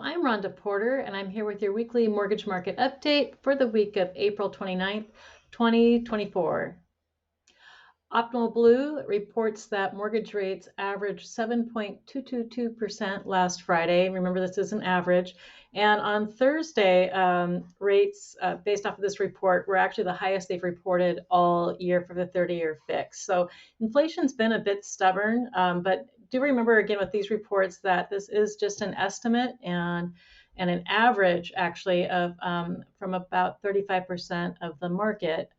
I'm Rhonda Porter, and I'm here with your weekly mortgage market update for the week of April 29th, 2024. Optimal Blue reports that mortgage rates averaged 7.222% last Friday. Remember, this is an average. And on Thursday, rates based off of this report were actually the highest they've reported all year for the 30-year fix. So inflation's been a bit stubborn, but do remember again with these reports that this is just an estimate and an average actually of from about 35% of the market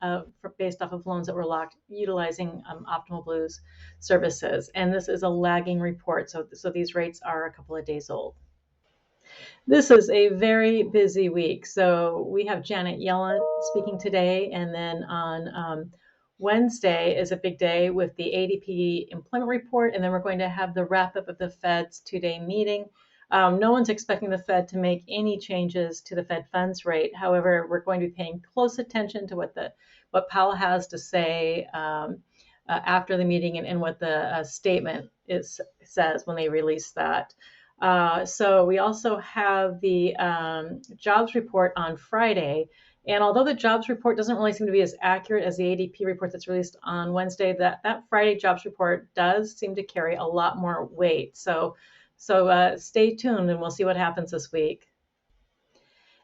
based off of loans that were locked utilizing Optimal Blue's services. And this is a lagging report, so these rates are a couple of days old. This is a very busy week. So we have Janet Yellen speaking today, and then on Wednesday is a big day with the ADP employment report, and then we're going to have the wrap up of the Fed's two-day meeting. No one's expecting the Fed to make any changes to the Fed funds rate. However, we're going to be paying close attention to what Powell has to say after the meeting and what the statement says when they release that. So we also have the jobs report on Friday. And although the jobs report doesn't really seem to be as accurate as the ADP report that's released on Wednesday, that Friday jobs report does seem to carry a lot more weight. So stay tuned and we'll see what happens this week.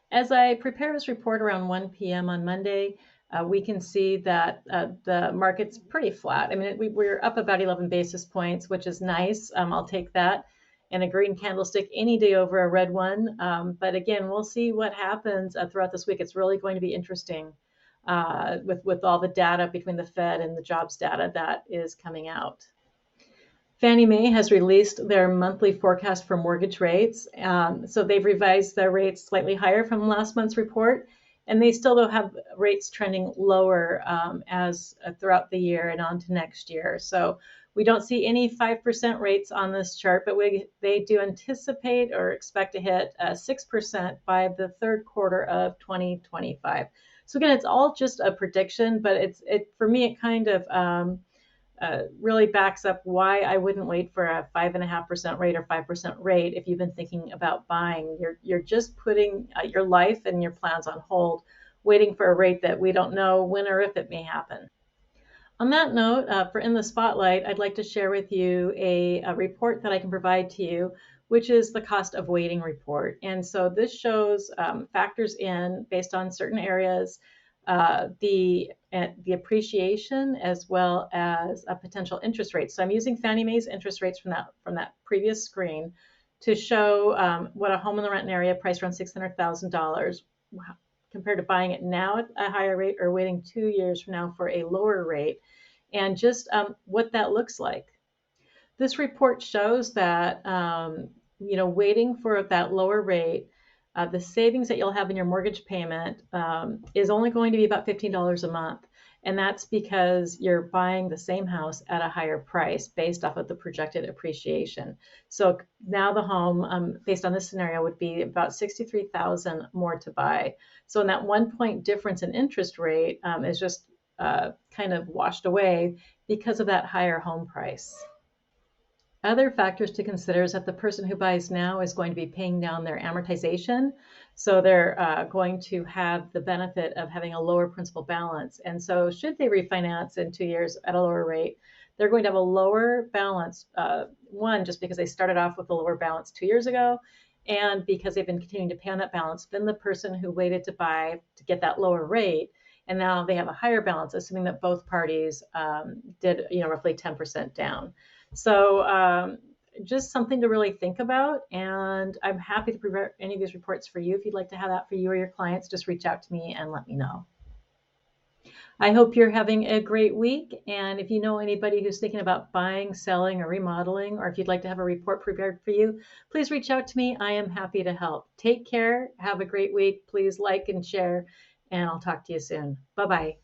As I prepare this report around 1 p.m. on Monday, we can see that the market's pretty flat. I mean, we're up about 11 basis points, which is nice. I'll take that. And a green candlestick any day over a red one. But again, we'll see what happens throughout this week. It's really going to be interesting with all the data between the Fed and the jobs data that is coming out. Fannie Mae has released their monthly forecast for mortgage rates. So they've revised their rates slightly higher from last month's report. And they still don't have rates trending lower as throughout the year and on to next year. So we don't see any 5% rates on this chart, but they do anticipate or expect to hit 6% by the third quarter of 2025. So again, it's all just a prediction, but for me, it kind of really backs up why I wouldn't wait for a 5.5% rate or 5% rate if you've been thinking about buying. You're just putting your life and your plans on hold, waiting for a rate that we don't know when or if it may happen. On that note, for In the Spotlight, I'd like to share with you a report that I can provide to you, which is the cost of waiting report. And so this shows factors in based on certain areas, the appreciation as well as a potential interest rate. So I'm using Fannie Mae's interest rates from that previous screen to show what a home in the Renton area priced around $600,000 compared to buying it now at a higher rate or waiting 2 years from now for a lower rate, and just what that looks like. This report shows that waiting for that lower rate, the savings that you'll have in your mortgage payment is only going to be about $15 a month. And that's because you're buying the same house at a higher price based off of the projected appreciation. So now the home, based on this scenario, would be about $63,000 more to buy. So in that 1 point difference in interest rate is just kind of washed away because of that higher home price. Other factors to consider is that the person who buys now is going to be paying down their amortization. So they're going to have the benefit of having a lower principal balance. And so should they refinance in 2 years at a lower rate, they're going to have a lower balance, one, just because they started off with a lower balance 2 years ago, and because they've been continuing to pay on that balance, than the person who waited to buy to get that lower rate. And now they have a higher balance, assuming that both parties did roughly 10% down. So just something to really think about. And I'm happy to prepare any of these reports for you. If you'd like to have that for you or your clients, just reach out to me and let me know. I hope you're having a great week. And if you know anybody who's thinking about buying, selling, or remodeling, or if you'd like to have a report prepared for you, please reach out to me. I am happy to help. Take care. Have a great week. Please like and share, and I'll talk to you soon. Bye-bye.